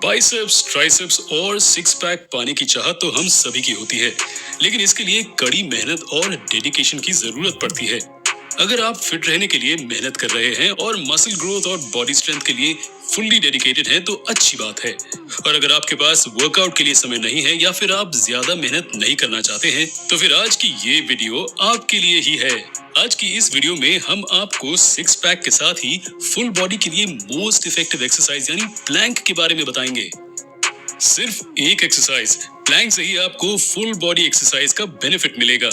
Biceps, triceps और six pack पाने की चाहत तो हम सभी की होती है, लेकिन इसके लिए कड़ी मेहनत और डेडिकेशन की जरूरत पड़ती है। अगर आप फिट रहने के लिए मेहनत कर रहे हैं और मसल ग्रोथ और बॉडी स्ट्रेंथ के लिए फुल्ली डेडिकेटेड हैं तो अच्छी बात है। और अगर आपके पास वर्कआउट के लिए समय नहीं है या फिर आप ज्यादा मेहनत नहीं करना चाहते हैं तो फिर आज की ये वीडियो आपके लिए ही है। आज की इस वीडियो में हम आपको सिक्स पैक के साथ ही फुल बॉडी के लिए मोस्ट इफेक्टिव एक्सरसाइज यानी प्लैंक के बारे में बताएंगे। सिर्फ एक एक्सरसाइज प्लैंक से ही आपको फुल बॉडी एक्सरसाइज का बेनिफिट मिलेगा।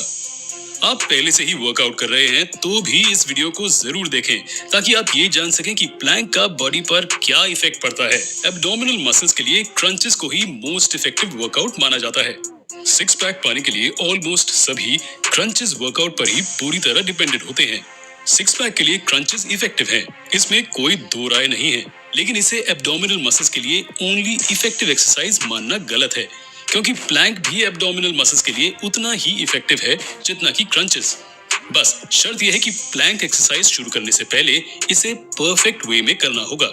आप पहले से ही वर्कआउट कर रहे हैं तो भी इस वीडियो को जरूर देखें ताकि आप ये जान सकें कि प्लैंक का बॉडी पर क्या इफेक्ट पड़ता है। एब्डोमिनल मसल्स के लिए क्रंचेस को ही मोस्ट इफेक्टिव वर्कआउट माना जाता है। सिक्स पैक पाने के लिए ऑलमोस्ट सभी क्रंचेस वर्कआउट पर ही पूरी तरह डिपेंडेंट होते हैं। सिक्स पैक के लिए क्रंचेस इफेक्टिव हैं, इसमें कोई दो राय नहीं है, लेकिन इसे एब्डोमिनल मसल्स के लिए ओनली इफेक्टिव एक्सरसाइज मानना गलत है, क्योंकि प्लैंक भी एब्डोमिनल मसल्स के लिए उतना ही इफेक्टिव है जितना कि क्रंचेस। बस शर्त यह है कि प्लैंक एक्सरसाइज शुरू करने से पहले इसे परफेक्ट वे में करना होगा।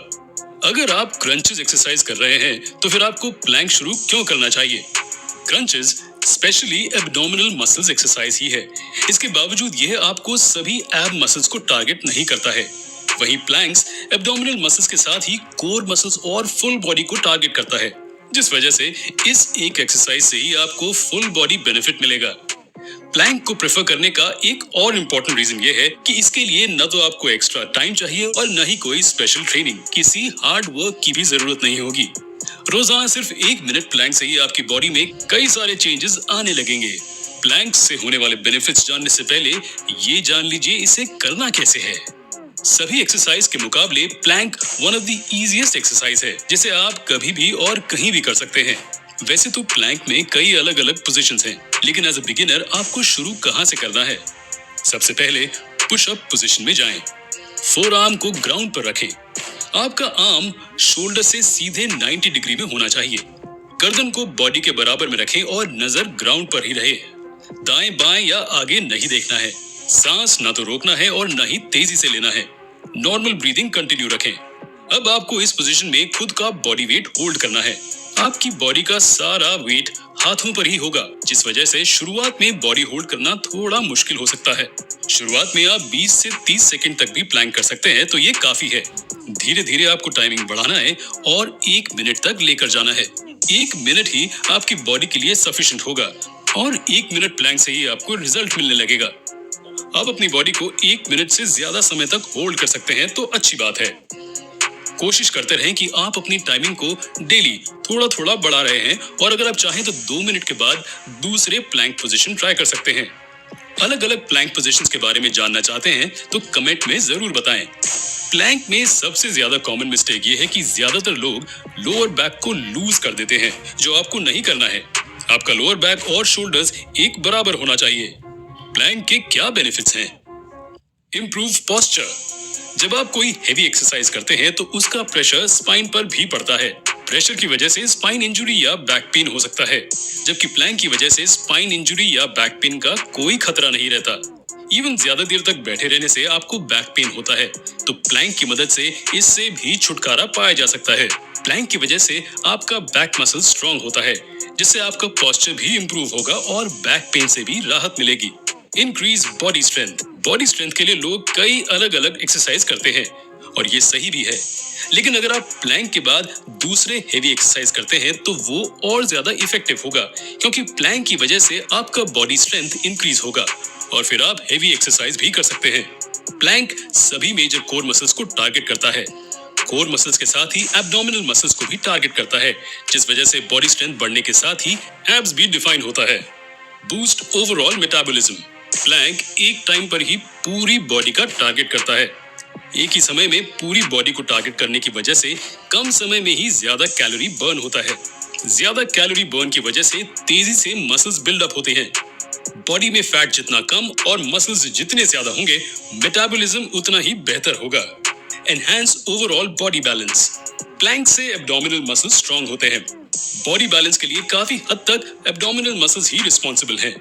अगर आप क्रंचेस एक्सरसाइज कर रहे हैं तो फिर आपको प्लैंक शुरू क्यों करना चाहिए? Crunches specially abdominal muscles exercise ही है। इसके बावजूद यह आपको सभी एब मसल्स को टारगेट नहीं करता है। वहीं प्लैंक्स एब्डोमिनल मसल्स के साथ ही कोर मसल्स और फुल बॉडी को टारगेट करता है, जिस वजह से इस एक एक्सरसाइज से ही आपको फुल बॉडी बेनिफिट मिलेगा। प्लैंक को प्रेफर करने का एक और इम्पोर्टेंट रीजन ये है कि इसके लिए न तो आपको एक्स्ट्रा टाइम चाहिए और न ही कोई स्पेशल ट्रेनिंग, किसी हार्ड वर्क की भी जरूरत नहीं होगी। रोजाना सिर्फ 1 मिनट प्लैंक से ही आपकी बॉडी में कई सारे चेंजेस आने लगेंगे। प्लैंक से होने वाले बेनिफिट्स जानने से पहले ये जान लीजिए इसे करना कैसे है। सभी एक्सरसाइज के मुकाबले plank one of the easiest exercise है, जिसे आप कभी भी और कहीं भी कर सकते हैं। वैसे तो प्लैंक में कई अलग अलग पोजीशंस हैं, लेकिन एज अ बिगिनर आपको शुरू कहां से करना है? सबसे पहले पुश अप पोजीशन में जाएं। फोर आर्म को ग्राउंड पर रखें। आपका आर्म शोल्डर से सीधे 90 डिग्री में होना चाहिए। गर्दन को बॉडी के बराबर में रखें और नजर ग्राउंड पर ही रहे। दाएं बाएं या आगे नहीं देखना है। सांस ना तो रोकना है और ना ही तेजी से लेना है। नॉर्मल ब्रीदिंग कंटिन्यू रखें। अब आपको इस पोजीशन में खुद का बॉडी वेट होल्ड करना है। आपकी बॉडी का सारा वेट हाथों पर ही होगा, जिस वजह से शुरुआत में बॉडी होल्ड करना थोड़ा मुश्किल हो सकता है। शुरुआत में आप 20 से 30 सेकंड तक भी प्लैंक कर सकते हैं, तो ये काफी है। धीरे धीरे आपको टाइमिंग बढ़ाना है और 1 मिनट तक लेकर जाना है। 1 मिनट ही आपकी बॉडी के लिए सफिशिएंट होगा और 1 मिनट प्लैंक से ही आपको रिजल्ट मिलने लगेगा। आप अपनी बॉडी को 1 मिनट से ज्यादा समय तक होल्ड कर सकते हैं तो अच्छी बात है। कोशिश करते रहें कि आप अपनी टाइमिंग को डेली थोड़ा थोड़ा बढ़ा रहे हैं और अगर आप चाहें तो 2 मिनट के बाद दूसरे प्लैंक पोजीशन ट्राई कर सकते हैं। अलग अलग प्लैंक पोजीशंस के बारे में जानना चाहते हैं तो कमेंट में जरूर बताएं। प्लैंक में सबसे ज्यादा कॉमन मिस्टेक ये है कि ज्यादातर लोग लोअर बैक को लूज कर देते हैं, जो आपको नहीं करना है। आपका लोअर बैक और शोल्डर्स एक बराबर होना चाहिए। प्लैंक के क्या बेनिफिट्स हैं? Improve posture. जब आप कोई हेवी एक्सरसाइज करते हैं तो उसका प्रेशर स्पाइन पर भी पड़ता है। प्रेशर की वजह से स्पाइन इंजरी या बैक पेन हो सकता है, जबकि प्लैंक की वजह से स्पाइन इंजरी या बैक पेन का कोई खतरा नहीं रहता। इवन ज्यादा देर तक बैठे रहने से आपको बैक पेन होता है, तो प्लैंक की मदद से इससे भी छुटकारा पाया जा सकता है। प्लैंक की वजह से आपका बैक मसल स्ट्रांग होता है, जिससे आपका पोस्चर भी इंप्रूव होगा और बैक पेन से भी राहत मिलेगी। Increase body strength. Body strength के लिए लोग कई अलग अलग एक्सरसाइज करते हैं और ये सही भी है, लेकिन अगर आप प्लैंक के बाद दूसरे हेवी एक्सरसाइज करते हैं तो वो और ज्यादा इफेक्टिव होगा, क्योंकि प्लैंक की वजह से आपका बॉडी स्ट्रेंथ इंक्रीज होगा और फिर आप हेवी एक्सरसाइज भी कर सकते हैं। प्लैंक सभी मेजर कोर मसल्स को टारगेट करता है। कोर मसल्स के साथ ही एब्डोमिनल मसल्स को भी टारगेट करता है, जिस वजह से बॉडी स्ट्रेंथ बढ़ने के साथ ही एब्स भी डिफाइन होता है। Boost overall metabolism. प्लैंक एक टाइम पर ही पूरी बॉडी का टारगेट करता है। एक ही समय में पूरी बॉडी को टारगेट करने की वजह से कम समय में ही ज्यादा कैलोरी बर्न होता है। ज्यादा कैलोरी बर्न की वजह से तेजी से मसल्स बिल्डअप होते हैं। बॉडी में फैट जितना कम और मसल्स जितने ज्यादा होंगे, मेटाबॉलिज्म उतना ही बेहतर होगा। Enhance overall body balance. Plank से एब्डोमिनल मसल्स स्ट्रांग होते हैं। बॉडी बैलेंस के लिए काफी हद तक एब्डोमिनल मसल्स ही रिस्पॉन्सिबल हैं।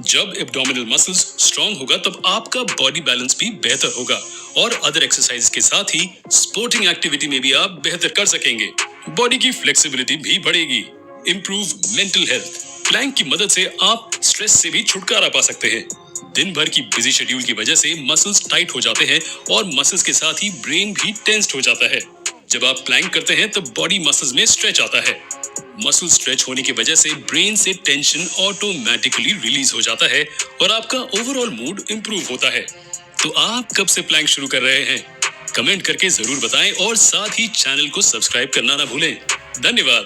जब एब्डोमिनल मसल्स स्ट्रांग होगा तब आपका बॉडी बैलेंस भी बेहतर होगा और अदर एक्सरसाइज के साथ ही स्पोर्टिंग एक्टिविटी में भी आप बेहतर कर सकेंगे। बॉडी की फ्लेक्सिबिलिटी भी बढ़ेगी। Improve mental health. प्लैंक की मदद से आप स्ट्रेस से भी छुटकारा पा सकते हैं। दिन भर की बिजी शेड्यूल की वजह से मसल्स टाइट हो जाते हैं और मसल्स के साथ ही ब्रेन भी टेंस्ड हो जाता है। जब आप प्लैंक करते हैं तो बॉडी मसल्स में स्ट्रेच आता है। मसल स्ट्रेच होने की वजह से ब्रेन से टेंशन ऑटोमेटिकली रिलीज हो जाता है और आपका ओवरऑल मूड इंप्रूव होता है। तो आप कब से प्लैंक शुरू कर रहे हैं? कमेंट करके जरूर बताएं और साथ ही चैनल को सब्सक्राइब करना ना भूलें। धन्यवाद।